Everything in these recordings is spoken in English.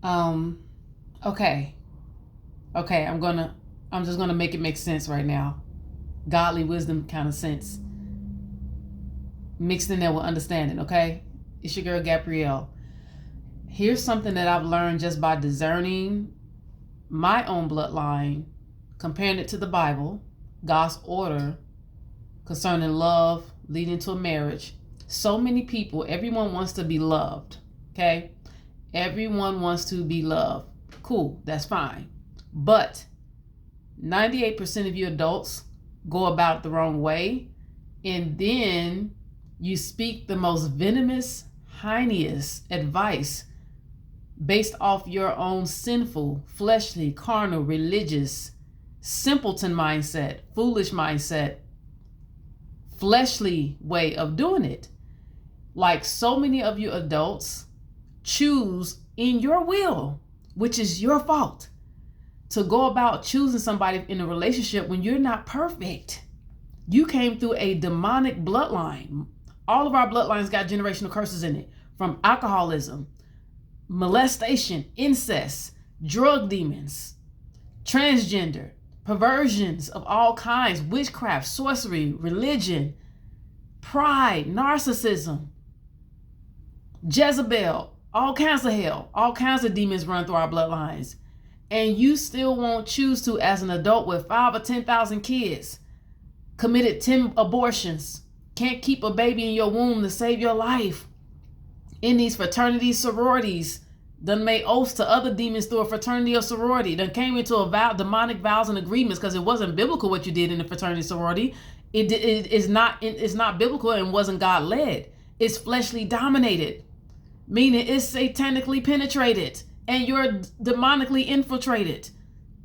Um, okay. Okay, I'm just gonna make it make sense right now. Godly wisdom kind of sense mixed in there with understanding, okay? It's your girl Gabrielle. Here's something that I've learned just by discerning my own bloodline, comparing it to the Bible, God's order concerning love leading to a marriage. So many people, everyone wants to be loved, okay? Everyone wants to be loved. Cool, that's fine. But 98% of you adults go about it the wrong way, and then you speak the most venomous, heiniest advice based off your own sinful, fleshly, carnal, religious, simpleton mindset, foolish mindset, fleshly way of doing it. Like so many of you adults choose in your will, which is your fault, to go about choosing somebody in a relationship when you're not perfect. You came through a demonic bloodline. All of our bloodlines got generational curses in it, from alcoholism, molestation, incest, drug demons, transgender, perversions of all kinds, witchcraft, sorcery, religion, pride, narcissism, Jezebel, all kinds of hell, all kinds of demons run through our bloodlines. And you still won't choose to, as an adult with 5 or 10,000 kids, committed 10 abortions, can't keep a baby in your womb to save your life, in these fraternities, sororities, done made oaths to other demons through a fraternity or sorority, done came into a demonic vows and agreements because it wasn't biblical what you did in the fraternity sorority. It's not biblical and wasn't God led. It's fleshly dominated, meaning it's satanically penetrated and you're demonically infiltrated.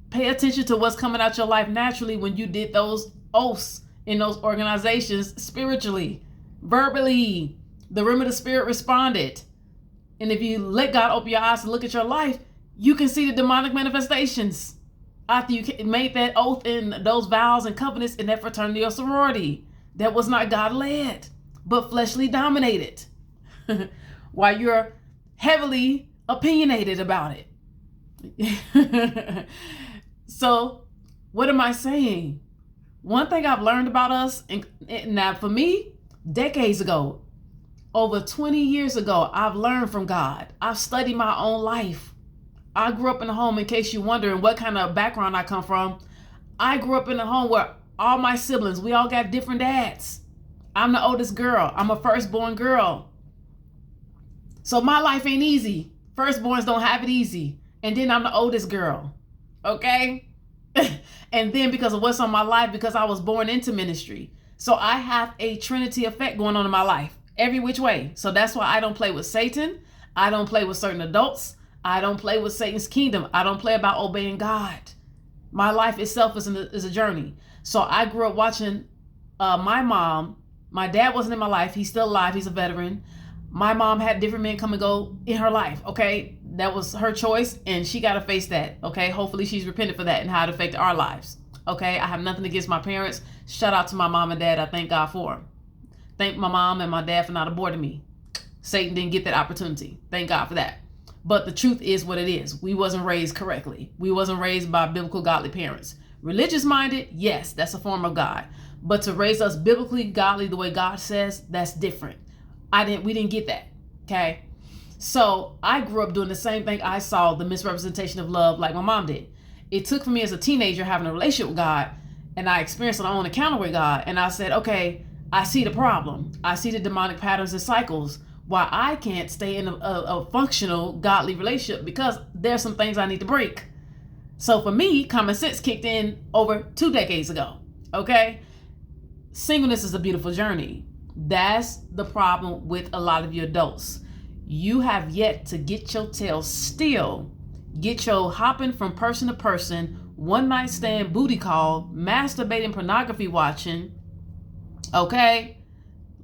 Pay attention to what's coming out your life naturally when you did those oaths in those organizations, spiritually, verbally. The realm of the spirit responded. And if you let God open your eyes to look at your life, you can see the demonic manifestations after you made that oath and those vows and covenants in that fraternity or sorority that was not God led, but fleshly dominated. While you're heavily opinionated about it. So, what am I saying? One thing I've learned about us, and now for me, decades ago, over 20 years ago, I've learned from God. I've studied my own life. I grew up in a home, in case you're wondering what kind of background I come from, I grew up in a home where all my siblings, we all got different dads. I'm the oldest girl. I'm a firstborn girl. So my life ain't easy. Firstborns don't have it easy. And then I'm the oldest girl. Okay? And then because of what's on my life, because I was born into ministry. So I have a Trinity effect going on in my life, every which way. So that's why I don't play with Satan. I don't play with certain adults. I don't play with Satan's kingdom. I don't play about obeying God. My life itself is a journey. So I grew up watching my mom. My dad wasn't in my life. He's still alive. He's a veteran. My mom had different men come and go in her life, okay? That was her choice, and she got to face that, okay? Hopefully she's repented for that and how it affected our lives, okay? I have nothing against my parents. Shout out to my mom and dad. I thank God for them. Thank my mom and my dad for not aborting me. Satan didn't get that opportunity. Thank God for that. But the truth is what it is. We wasn't raised correctly. We wasn't raised by biblical godly parents. Religious minded, yes, that's a form of God. But to raise us biblically godly the way God says, that's different. We didn't get that, okay? So I grew up doing the same thing. I saw the misrepresentation of love like my mom did. It took for me as a teenager having a relationship with God, and I experienced my own encounter with God, and I said, okay, I see the problem. I see the demonic patterns and cycles why I can't stay in a functional godly relationship, because there's some things I need to break. So for me, common sense kicked in over 2 decades ago, okay? Singleness is a beautiful journey. That's the problem with a lot of you adults. You have yet to get your tail still, get your hopping from person to person, one night stand, booty call, masturbating, pornography watching, okay?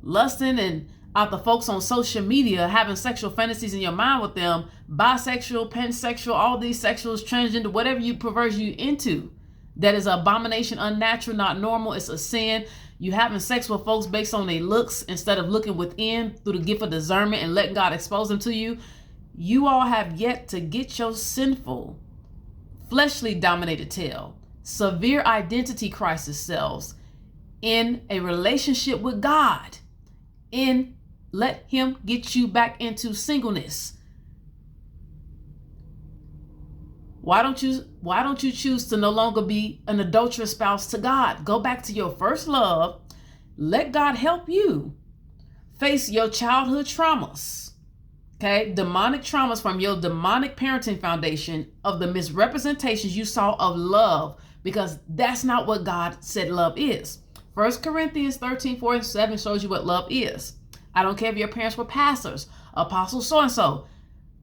Lusting and out the folks on social media, having sexual fantasies in your mind with them, bisexual, pansexual, all these sexuals, transgender, whatever you pervert you into. That is an abomination, unnatural, not normal. It's a sin. You having sex with folks based on their looks instead of looking within through the gift of discernment and letting God expose them to you. You all have yet to get your sinful, fleshly dominated tail, severe identity crisis selves in a relationship with God. Let him get you back into singleness. Why don't you choose to no longer be an adulterous spouse to God? Go back to your first love. Let God help you face your childhood traumas. Okay, demonic traumas from your demonic parenting foundation of the misrepresentations you saw of love, because that's not what God said love is. 1 Corinthians 13:4-7 shows you what love is. I don't care if your parents were pastors, apostles, so-and-so.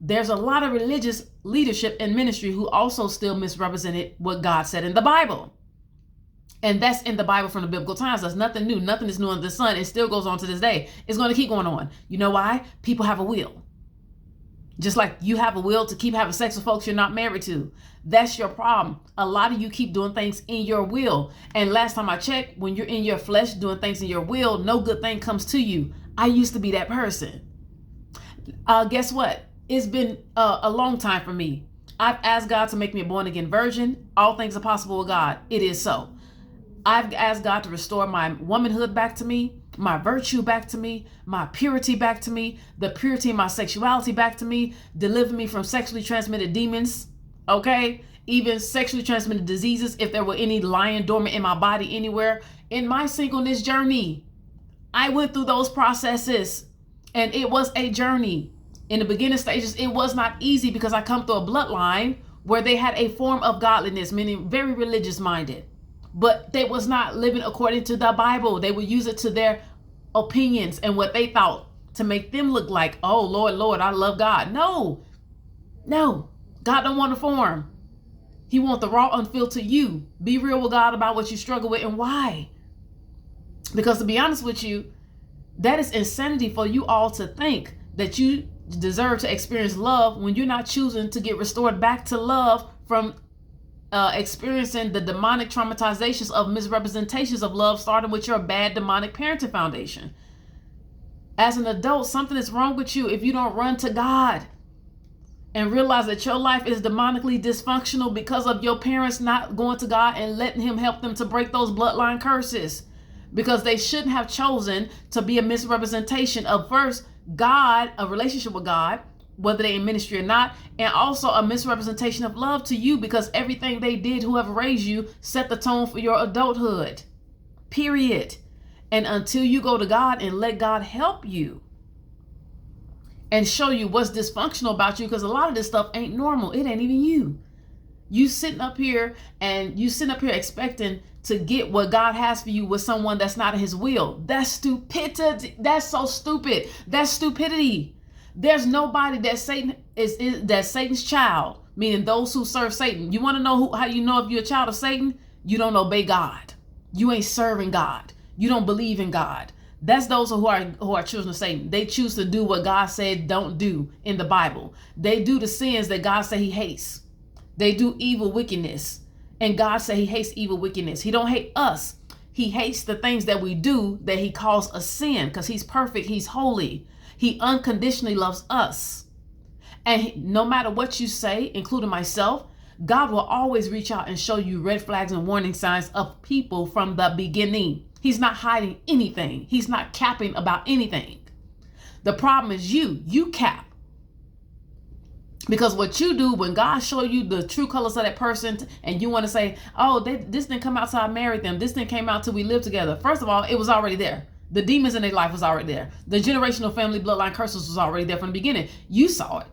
There's a lot of religious leadership and ministry who also still misrepresented what God said in the Bible. And that's in the Bible from the biblical times. That's nothing new. Nothing is new under the sun. It still goes on to this day. It's going to keep going on. You know why? People have a will. Just like you have a will to keep having sex with folks you're not married to. That's your problem. A lot of you keep doing things in your will. And last time I checked, when you're in your flesh doing things in your will, no good thing comes to you. I used to be that person. Guess what? It's been a long time for me. I've asked God to make me a born again virgin. All things are possible with God. It is so. I've asked God to restore my womanhood back to me, my virtue back to me, my purity back to me, the purity of my sexuality back to me, deliver me from sexually transmitted demons, okay? Even sexually transmitted diseases, if there were any lying dormant in my body anywhere. In my singleness journey, I went through those processes, and it was a journey. In the beginning stages, it was not easy because I come through a bloodline where they had a form of godliness, meaning very religious minded. But they was not living according to the Bible. They would use it to their opinions and what they thought to make them look like, oh, Lord, I love God. No, God don't want a form. He wants the raw, unfiltered you. Be real with God about what you struggle with and why. Because to be honest with you, that is insanity for you all to think that you deserve to experience love when you're not choosing to get restored back to love from experiencing the demonic traumatizations of misrepresentations of love, starting with your bad demonic parenting foundation. As an adult, something is wrong with you if you don't run to God and realize that your life is demonically dysfunctional because of your parents not going to God and letting him help them to break those bloodline curses, because they shouldn't have chosen to be a misrepresentation of first God, a relationship with God, whether they in ministry or not, and also a misrepresentation of love to you, because everything they did, whoever raised you, set the tone for your adulthood, period. And until you go to God and let God help you and show you what's dysfunctional about you, because a lot of this stuff ain't normal. It ain't even you. You sitting up here expecting to get what God has for you with someone that's not in his will. That's stupidity. That's so stupid. That's stupidity. There's nobody that Satan that's Satan's child, meaning those who serve Satan. You want to know how you know if you're a child of Satan? You don't obey God. You ain't serving God. You don't believe in God. That's those who are children of Satan. They choose to do what God said don't do in the Bible. They do the sins that God said he hates. They do evil wickedness. And God said he hates evil wickedness. He don't hate us. He hates the things that we do that he calls a sin, because he's perfect. He's holy. He unconditionally loves us. And no matter what you say, including myself, God will always reach out and show you red flags and warning signs of people from the beginning. He's not hiding anything. He's not capping about anything. The problem is you cap. Because what you do when God show you the true colors of that person, and you want to say, oh, this didn't come out till I married them. This didn't came out till we lived together. First of all, it was already there. The demons in their life was already there. The generational family bloodline curses was already there from the beginning. You saw it.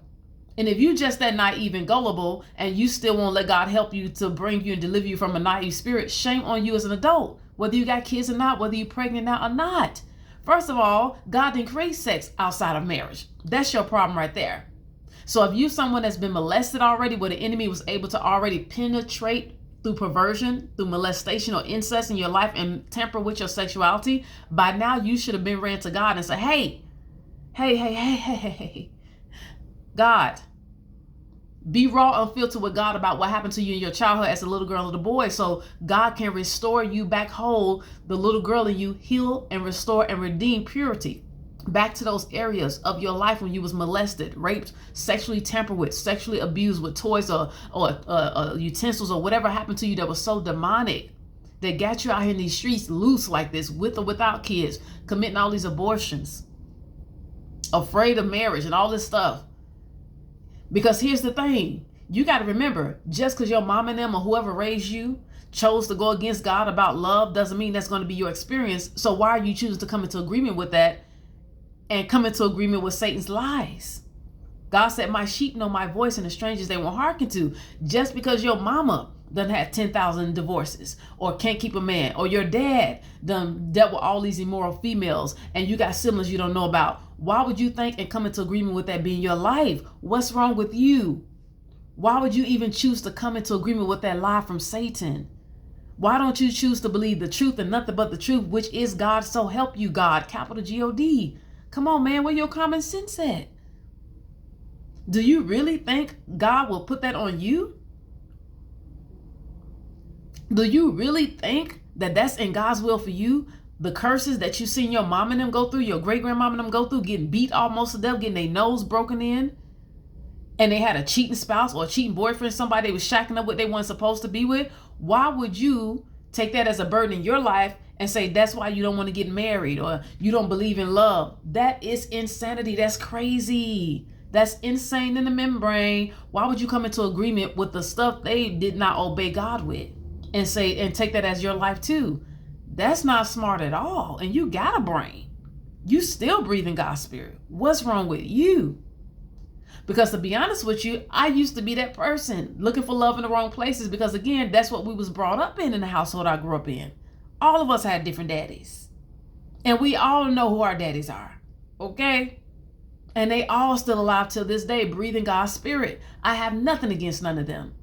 And if you just that naive and gullible and you still won't let God help you to bring you and deliver you from a naive spirit, shame on you as an adult, whether you got kids or not, whether you're pregnant now or not. First of all, God didn't create sex outside of marriage. That's your problem right there. So if you're someone that's been molested already, where the enemy was able to already penetrate through perversion, through molestation or incest in your life and tamper with your sexuality, by now you should have been ran to God and said, hey, God, be raw, unfiltered with God about what happened to you in your childhood as a little girl or the boy, so God can restore you back whole, the little girl in you, heal and restore and redeem purity. back to those areas of your life when you was molested, raped, sexually tampered with, sexually abused with toys or utensils or whatever happened to you that was so demonic that got you out here in these streets loose like this, with or without kids, committing all these abortions, afraid of marriage and all this stuff. Because here's the thing, you got to remember, just because your mom and them or whoever raised you chose to go against God about love doesn't mean that's going to be your experience. So why are you choosing to come into agreement with that and come into agreement with Satan's lies? God said, my sheep know my voice, and the strangers they won't hearken to. Just because your mama done had 10,000 divorces or can't keep a man, or your dad done dealt with all these immoral females, and you got siblings you don't know about, why would you think and come into agreement with that being your life? What's wrong with you? Why would you even choose to come into agreement with that lie from Satan? Why don't you choose to believe the truth and nothing but the truth, which is God? So help you God, capital G-O-D. Come on, man, where your common sense at? Do you really think God will put that on you? Do you really think that that's in God's will for you? The curses that you seen your mom and them go through, your great-grandmom and them go through, getting beat almost to death, getting their nose broken in, and they had a cheating spouse or a cheating boyfriend, somebody they was shacking up with they weren't supposed to be with. Why would you take that as a burden in your life and say that's why you don't want to get married or you don't believe in love? That is insanity. That's crazy. That's insane in the membrane. Why would you come into agreement with the stuff they did not obey God with and say and take that as your life too? That's not smart at all. And you got a brain. You still breathing God's spirit. What's wrong with you? Because to be honest with you, I used to be that person looking for love in the wrong places, because again, that's what we was brought up in the household I grew up in. All of us had different daddies. And we all know who our daddies are. Okay? And they all still alive till this day, breathing God's spirit. I have nothing against none of them.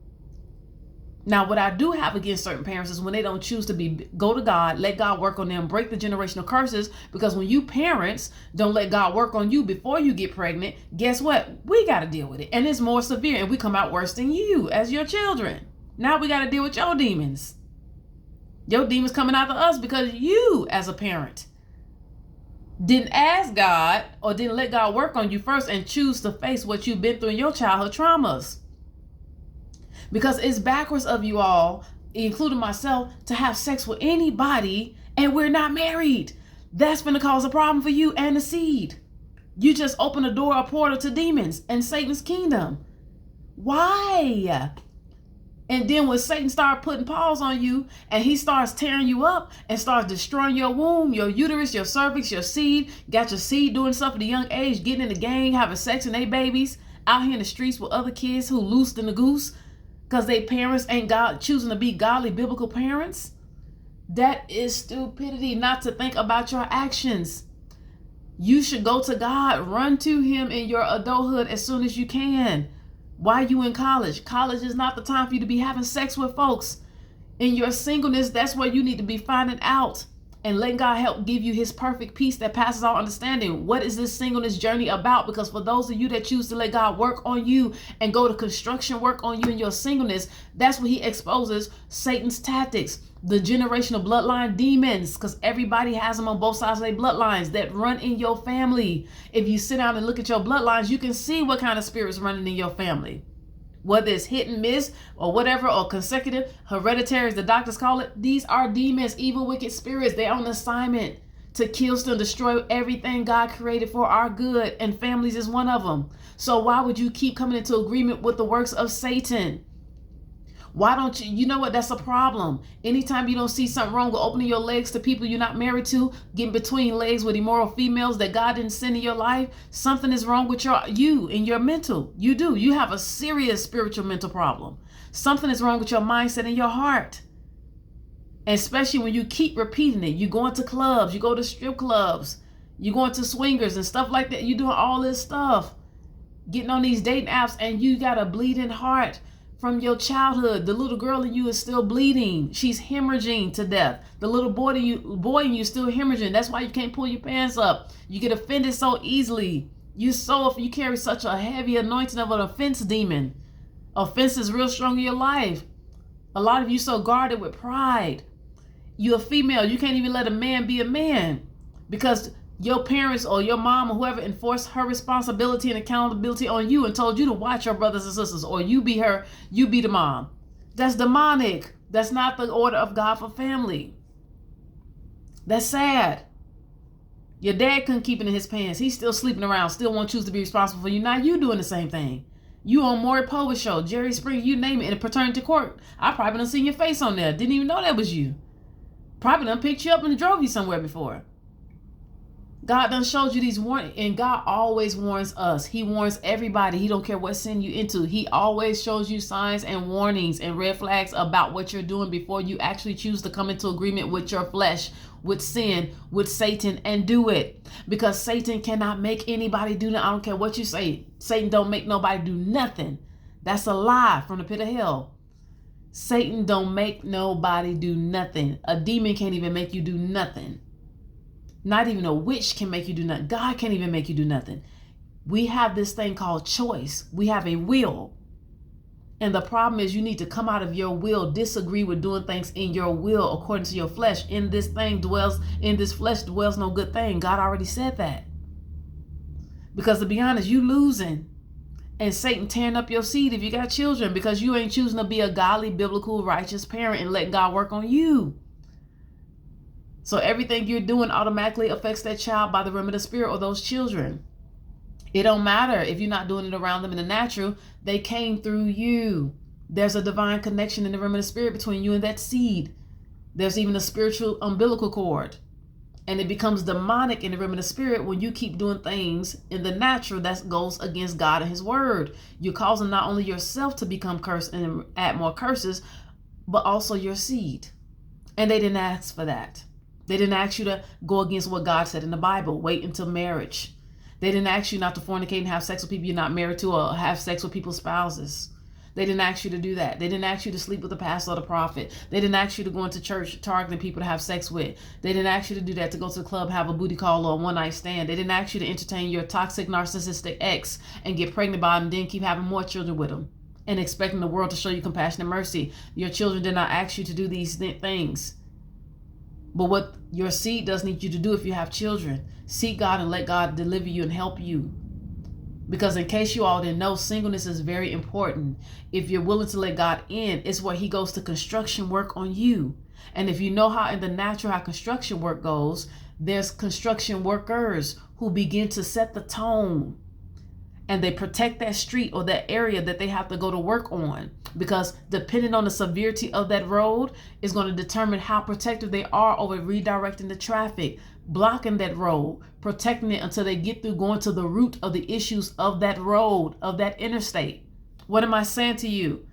Now, what I do have against certain parents is when they don't choose to go to God, let God work on them, break the generational curses. Because when you parents don't let God work on you before you get pregnant, guess what? We got to deal with it. And it's more severe, and we come out worse than you as your children. Now we got to deal with your demons. Your demons coming out to us because you, as a parent, didn't ask God or didn't let God work on you first and choose to face what you've been through in your childhood traumas. Because it's backwards of you all, including myself, to have sex with anybody and we're not married. That's going to cause a problem for you and the seed. You just open a door, a portal to demons and Satan's kingdom. Why? And then when Satan starts putting paws on you and he starts tearing you up and starts destroying your womb, your uterus, your cervix, your seed, got your seed doing stuff at a young age, getting in the gang, having sex and they babies, out here in the streets with other kids who loosed in the goose because they parents ain't God, choosing to be godly biblical parents. That is stupidity, not to think about your actions. You should go to God, run to him in your adulthood as soon as you can. Why are you in college? College is not the time for you to be having sex with folks. In your singleness, that's where you need to be finding out and letting God help give you his perfect peace that passes all understanding. What is this singleness journey about? Because for those of you that choose to let God work on you and go to construction work on you in your singleness, that's when he exposes Satan's tactics, the generational bloodline demons, because everybody has them on both sides of their bloodlines that run in your family. If you sit down and look at your bloodlines, you can see what kind of spirits running in your family. Whether it's hit and miss or whatever, or consecutive, hereditary as the doctors call it, these are demons, evil, wicked spirits. They're on assignment to kill, steal, and destroy everything God created for our good, and families is one of them. So why would you keep coming into agreement with the works of Satan? Why don't you know what? That's a problem. Anytime you don't see something wrong with opening your legs to people you're not married to, getting between legs with immoral females that God didn't send in your life, something is wrong with you and your mental. You do. You have a serious spiritual mental problem. Something is wrong with your mindset and your heart. And especially when you keep repeating it. You go into clubs, you go to strip clubs, you go into swingers and stuff like that. You're doing all this stuff, getting on these dating apps, and you got a bleeding heart. From your childhood, the little girl in you is still bleeding. She's hemorrhaging to death. The little boy in you is still hemorrhaging. That's why you can't pull your pants up. You get offended so easily. You carry such a heavy anointing of an offense demon. Offense is real strong in your life. A lot of you so guarded with pride. You're a female. You can't even let a man be a man because your parents or your mom or whoever enforced her responsibility and accountability on you and told you to watch your brothers and sisters, or you be her, you be the mom. That's demonic. That's not the order of God for family. That's sad. Your dad couldn't keep it in his pants. He's still sleeping around, still won't choose to be responsible for you. Now you doing the same thing. You on Maury Povich show, Jerry Springer, you name it, in a paternity court. I probably done seen your face on there. Didn't even know that was you. Probably done picked you up and drove you somewhere before. God done showed you these warnings, and God always warns us. He warns everybody. He don't care what sin you into. He always shows you signs and warnings and red flags about what you're doing before you actually choose to come into agreement with your flesh, with sin, with Satan, and do it. Because Satan cannot make anybody do that. I don't care what you say. Satan don't make nobody do nothing. That's a lie from the pit of hell. Satan don't make nobody do nothing. A demon can't even make you do nothing. Not even a witch can make you do nothing. God can't even make you do nothing. We have this thing called choice. We have a will. And the problem is you need to come out of your will, disagree with doing things in your will according to your flesh. In this flesh dwells no good thing. God already said that. Because to be honest, you losing. And Satan tearing up your seed if you got children, because you ain't choosing to be a godly, biblical, righteous parent and letting God work on you. So everything you're doing automatically affects that child by the realm of the spirit or those children. It don't matter if you're not doing it around them in the natural. They came through you. There's a divine connection in the realm of the spirit between you and that seed. There's even a spiritual umbilical cord. And it becomes demonic in the realm of the spirit when you keep doing things in the natural that goes against God and his word. You're causing not only yourself to become cursed and add more curses, but also your seed. And they didn't ask for that. They didn't ask you to go against what God said in the Bible. Wait until marriage. They didn't ask you not to fornicate and have sex with people you're not married to, or have sex with people's spouses. They didn't ask you to do that. They didn't ask you to sleep with the pastor or the prophet. They didn't ask you to go into church targeting people to have sex with. They didn't ask you to do that, to go to the club, have a booty call or a one-night stand. They didn't ask you to entertain your toxic, narcissistic ex and get pregnant by him and then keep having more children with him and expecting the world to show you compassion and mercy. Your children did not ask you to do these things. But what your seed does need you to do if you have children, seek God and let God deliver you and help you. Because in case you all didn't know, singleness is very important. If you're willing to let God in, it's where he goes to construction work on you. And if you know how in the natural, how construction work goes, there's construction workers who begin to set the tone. And they protect that street or that area that they have to go to work on. Because depending on the severity of that road is going to determine how protective they are over redirecting the traffic, blocking that road, protecting it until they get through going to the root of the issues of that road, of that interstate. What am I saying to you?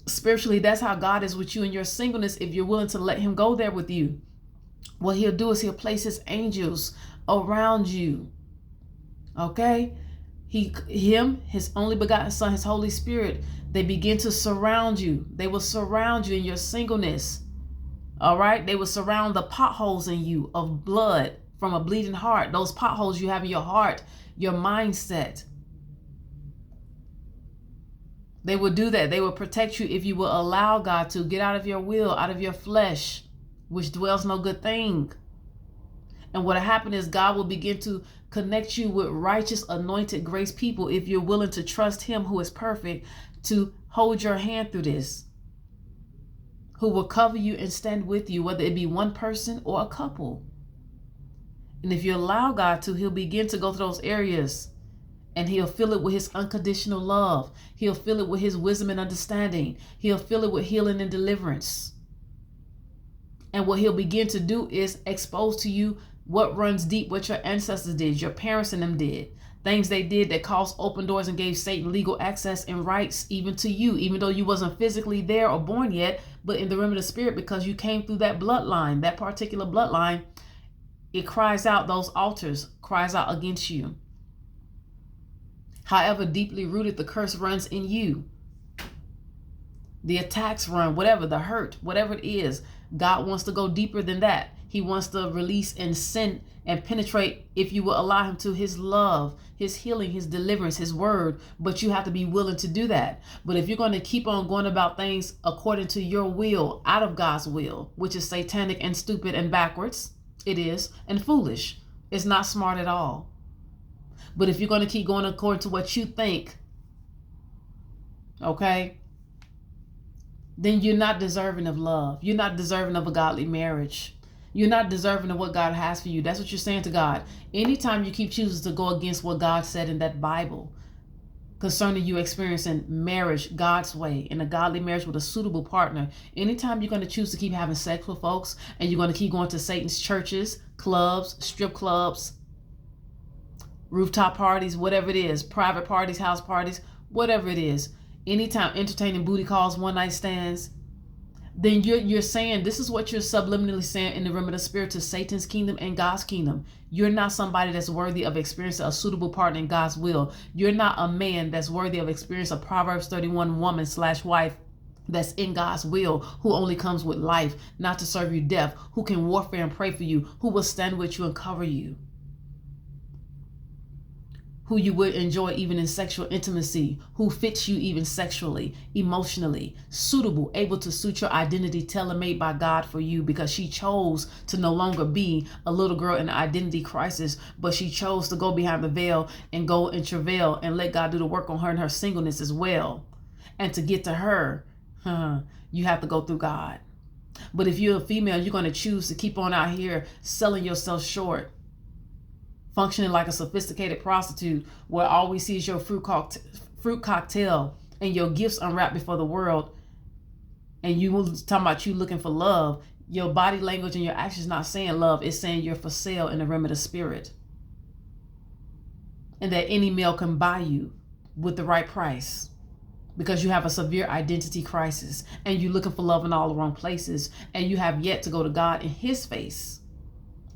Spiritually, that's how God is with you in your singleness if you're willing to let him go there with you. What he'll do is he'll place his angels around you. Okay? His only begotten son, his Holy Spirit, they begin to surround you. They will surround you in your singleness. All right. They will surround the potholes in you of blood from a bleeding heart. Those potholes you have in your heart, your mindset. They will do that. They will protect you if you will allow God to get out of your will, out of your flesh, which dwells no good thing. And what will happen is God will begin to connect you with righteous, anointed, grace people if you're willing to trust him who is perfect to hold your hand through this, who will cover you and stand with you, whether it be one person or a couple. And if you allow God to, he'll begin to go through those areas and he'll fill it with his unconditional love. He'll fill it with his wisdom and understanding. He'll fill it with healing and deliverance. And what he'll begin to do is expose to you what runs deep, what your ancestors did, your parents and them did. Things they did that caused open doors and gave Satan legal access and rights even to you, even though you wasn't physically there or born yet, but in the realm of the spirit, because you came through that bloodline, that particular bloodline, it cries out, those altars cries out against you. However deeply rooted the curse runs in you, the attacks run, whatever, the hurt, whatever it is, God wants to go deeper than that. He wants to release and send and penetrate, if you will allow him to, his love, his healing, his deliverance, his word. But you have to be willing to do that. But if you're going to keep on going about things according to your will, out of God's will, which is satanic and stupid and backwards, it is, and foolish. It's not smart at all. But if you're going to keep going according to what you think, okay, then you're not deserving of love. You're not deserving of a godly marriage. You're not deserving of what God has for you. That's what you're saying to God. Anytime you keep choosing to go against what God said in that Bible concerning you experiencing marriage God's way, in a godly marriage with a suitable partner, anytime you're going to choose to keep having sex with folks, and you're going to keep going to Satan's churches, clubs, strip clubs, rooftop parties, whatever it is, private parties, house parties, whatever it is, anytime entertaining booty calls, one night stands, then you're saying, this is what you're subliminally saying in the realm of the spirit to Satan's kingdom and God's kingdom. You're not somebody that's worthy of experiencing a suitable partner in God's will. You're not a man that's worthy of experiencing a Proverbs 31 woman / wife that's in God's will, who only comes with life, not to serve you death, who can warfare and pray for you, who will stand with you and cover you, who you would enjoy even in sexual intimacy, who fits you even sexually, emotionally, suitable, able to suit your identity, tailor-made by God for you, because she chose to no longer be a little girl in an identity crisis, but she chose to go behind the veil and go and travail and let God do the work on her and her singleness as well. And to get to her, you have to go through God. But if you're a female, you're going to choose to keep on out here selling yourself short, functioning like a sophisticated prostitute, where all we see is your fruit cocktail and your gifts unwrapped before the world, and you talking about you looking for love. Your body language and your actions not saying love, it's saying you're for sale in the realm of the spirit, and that any male can buy you with the right price, because you have a severe identity crisis and you're looking for love in all the wrong places, and you have yet to go to God in his face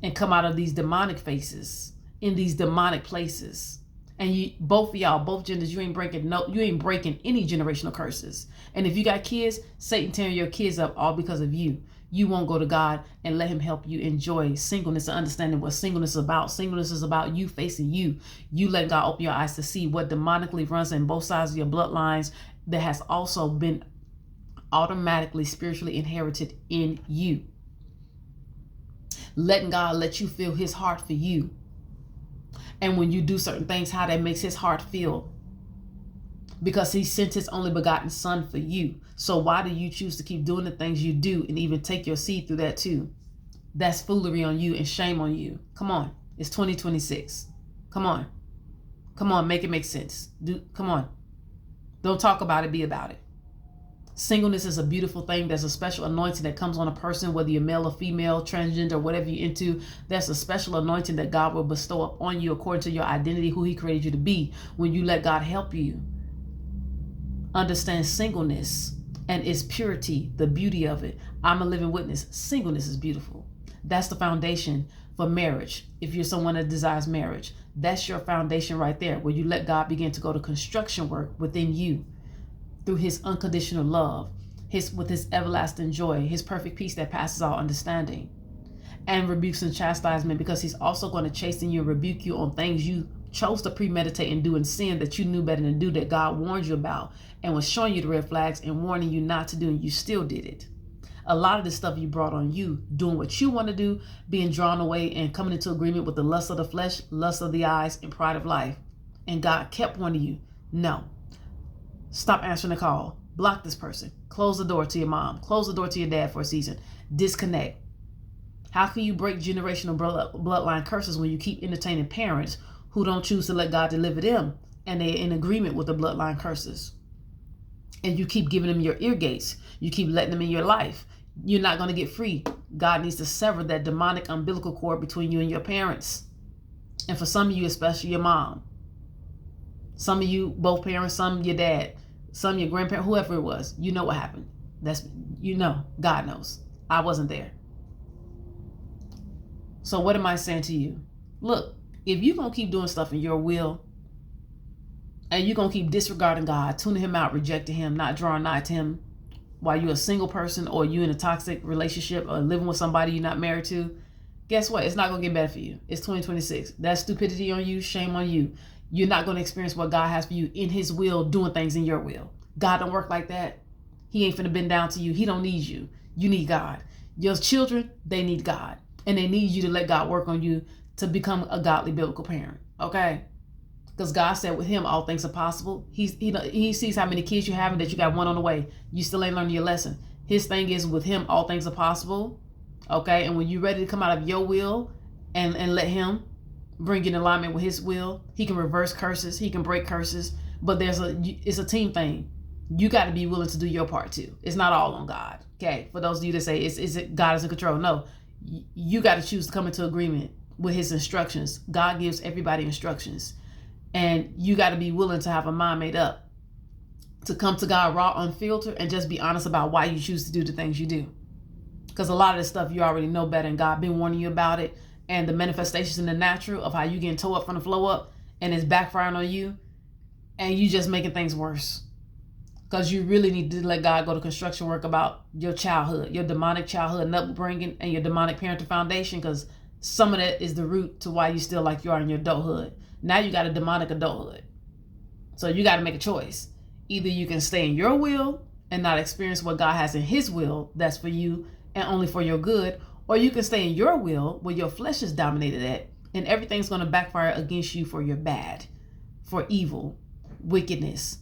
and come out of these demonic faces, in these demonic places. And you, both of y'all, both genders, you ain't breaking any generational curses. And if you got kids, Satan tearing your kids up all because of you. You won't go to God and let him help you enjoy singleness and understanding what singleness is about. Singleness is about you facing you. You let God open your eyes to see what demonically runs in both sides of your bloodlines that has also been automatically spiritually inherited in you. Letting God let you feel his heart for you. And when you do certain things, how that makes his heart feel. Because he sent his only begotten son for you. So why do you choose to keep doing the things you do and even take your seed through that too? That's foolery on you and shame on you. Come on. It's 2026. Come on. Come on, make it make sense. Come on. Don't talk about it, be about it. Singleness is a beautiful thing. There's a special anointing that comes on a person, whether you're male or female, transgender, whatever you're into. There's a special anointing that God will bestow upon you according to your identity, who he created you to be, when you let God help you understand singleness and its purity, the beauty of it. I'm a living witness. Singleness is beautiful. That's the foundation for marriage. If you're someone that desires marriage, that's your foundation right there, where you let God begin to go to construction work within you, through his unconditional love, with his everlasting joy, his perfect peace that passes all understanding, and rebukes and chastisement, because he's also going to chasten you and rebuke you on things you chose to premeditate and do in sin that you knew better than do, that God warned you about and was showing you the red flags and warning you not to do, and you still did it. A lot of the stuff you brought on you, doing what you want to do, being drawn away and coming into agreement with the lust of the flesh, lust of the eyes, and pride of life. And God kept warning you, no. Stop answering the call. Block this person. Close the door to your mom. Close the door to your dad for a season. Disconnect. How can you break generational bloodline curses when you keep entertaining parents who don't choose to let God deliver them, and they're in agreement with the bloodline curses? And you keep giving them your ear gates. You keep letting them in your life. You're not going to get free. God needs to sever that demonic umbilical cord between you and your parents. And for some of you, especially your mom. Some of you, both parents, some your dad, some your grandparent, whoever it was, you know what happened. God knows. I wasn't there. So what am I saying to you? Look, if you're going to keep doing stuff in your will, and you're going to keep disregarding God, tuning him out, rejecting him, not drawing nigh to him, while you're a single person, or you in a toxic relationship, or living with somebody you're not married to, guess what? It's not going to get better for you. It's 2026. That's stupidity on you. Shame on you. You're not going to experience what God has for you in his will, doing things in your will. God don't work like that. He ain't finna bend down to you. He don't need you. You need God. Your children, they need God. And they need you to let God work on you to become a godly biblical parent. Okay? Because God said with him, all things are possible. He sees how many kids you have and that you got one on the way. You still ain't learning your lesson. His thing is with him, all things are possible. Okay? And when you're ready to come out of your will and let him bring you in alignment with his will, he can reverse curses. He can break curses. But it's a team thing. You got to be willing to do your part too. It's not all on God. Okay? For those of you that say, is it God is in control? No. You got to choose to come into agreement with his instructions. God gives everybody instructions. And you got to be willing to have a mind made up to come to God raw, unfiltered, and just be honest about why you choose to do the things you do. Because a lot of this stuff you already know better, and God been warning you about it. And the manifestations in the natural of how you getting towed up from the flow up, and it's backfiring on you, and you just making things worse. Because you really need to let God go to construction work about your childhood, your demonic childhood and upbringing, and your demonic parenting foundation. Because some of that is the root to why you still like you are in your adulthood. Now you got a demonic adulthood. So you got to make a choice. Either you can stay in your will and not experience what God has in his will that's for you and only for your good, or you can stay in your will where your flesh is dominated at, and everything's going to backfire against you for your bad, for evil, wickedness.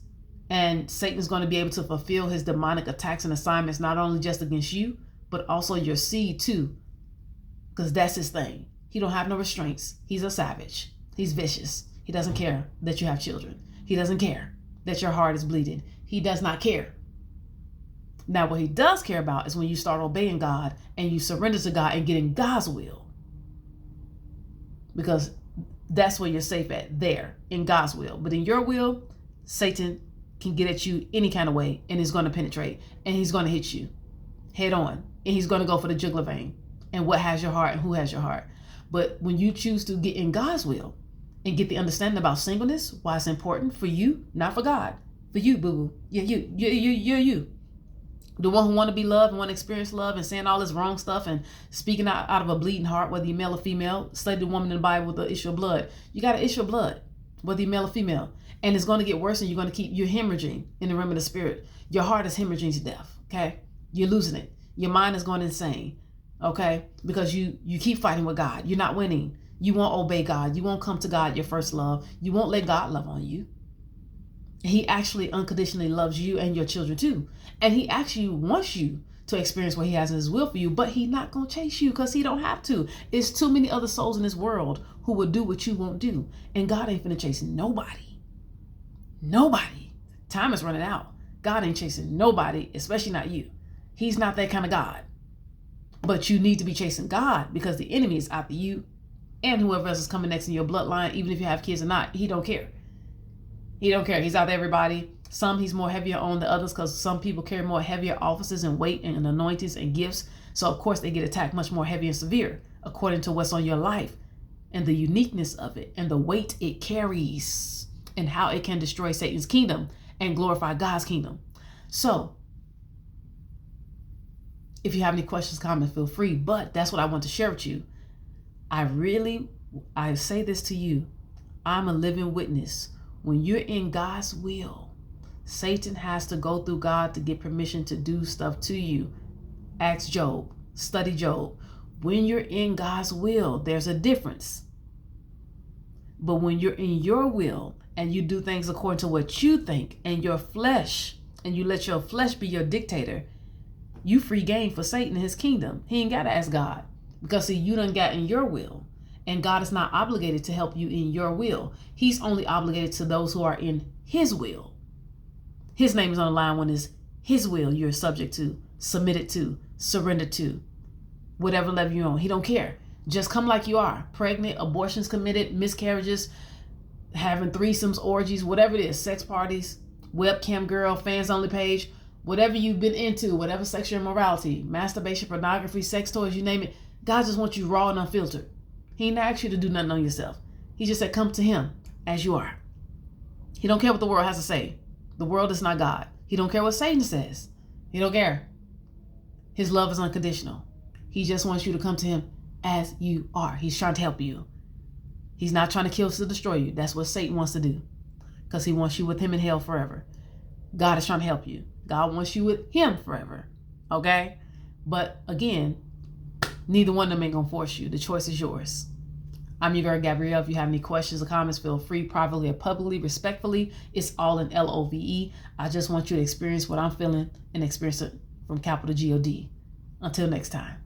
And Satan's going to be able to fulfill his demonic attacks and assignments, not only just against you, but also your seed too. Because that's his thing. He don't have no restraints. He's a savage. He's vicious. He doesn't care that you have children. He doesn't care that your heart is bleeding. He does not care. Now, what he does care about is when you start obeying God and you surrender to God and get in God's will. Because that's where you're safe at, there, in God's will. But in your will, Satan can get at you any kind of way, and he's going to penetrate, and he's going to hit you head on, and he's going to go for the jugular vein and what has your heart and who has your heart. But when you choose to get in God's will and get the understanding about singleness, why it's important for you, not for God, for you, boo-boo. Yeah, you. The one who want to be loved and want to experience love and saying all this wrong stuff and speaking out of a bleeding heart, whether you're male or female. Study the woman in the Bible with the issue of blood. You got an issue of blood, whether you're male or female. And it's going to get worse, and you're going to you're hemorrhaging in the realm of the spirit. Your heart is hemorrhaging to death, okay? You're losing it. Your mind is going insane, okay? Because you keep fighting with God. You're not winning. You won't obey God. You won't come to God, your first love. You won't let God love on you. He actually unconditionally loves you and your children too. And he actually wants you to experience what he has in his will for you, but he's not going to chase you because he don't have to. It's too many other souls in this world who will do what you won't do. And God ain't finna chase nobody. Nobody. Time is running out. God ain't chasing nobody, especially not you. He's not that kind of God. But you need to be chasing God because the enemy is after you and whoever else is coming next in your bloodline, even if you have kids or not. He don't care. He don't care. He's out to everybody. Some he's more heavier on than others because some people carry more heavier offices and weight and anointings and gifts. So of course they get attacked much more heavy and severe according to what's on your life and the uniqueness of it and the weight it carries and how it can destroy Satan's kingdom and glorify God's kingdom. So if you have any questions, comments, feel free. But that's what I want to share with you. I say this to you. I'm a living witness. When you're in God's will, Satan has to go through God to get permission to do stuff to you. Ask Job, study Job. When you're in God's will, there's a difference. But when you're in your will and you do things according to what you think and your flesh, and you let your flesh be your dictator, you free game for Satan and his kingdom. He ain't got to ask God because see, you done got in your will. And God is not obligated to help you in your will. He's only obligated to those who are in his will. His name is on the line when it's his will you're subject to, submitted to, surrendered to, whatever level you're on. He don't care. Just come like you are. Pregnant, abortions committed, miscarriages, having threesomes, orgies, whatever it is, sex parties, webcam girl, fans only page, whatever you've been into, whatever sexual immorality, masturbation, pornography, sex toys, you name it. God just wants you raw and unfiltered. He didn't ask you to do nothing on yourself. He just said, come to him as you are. He don't care what the world has to say. The world is not God. He don't care what Satan says. He don't care. His love is unconditional. He just wants you to come to him as you are. He's trying to help you. He's not trying to kill to destroy you. That's what Satan wants to do because he wants you with him in hell forever. God is trying to help you. God wants you with him forever. Okay? But again, neither one of them ain't going to force you. The choice is yours. I'm your girl, Gabrielle. If you have any questions or comments, feel free, privately or publicly, respectfully. It's all in LOVE. I just want you to experience what I'm feeling and experience it from capital GOD. Until next time.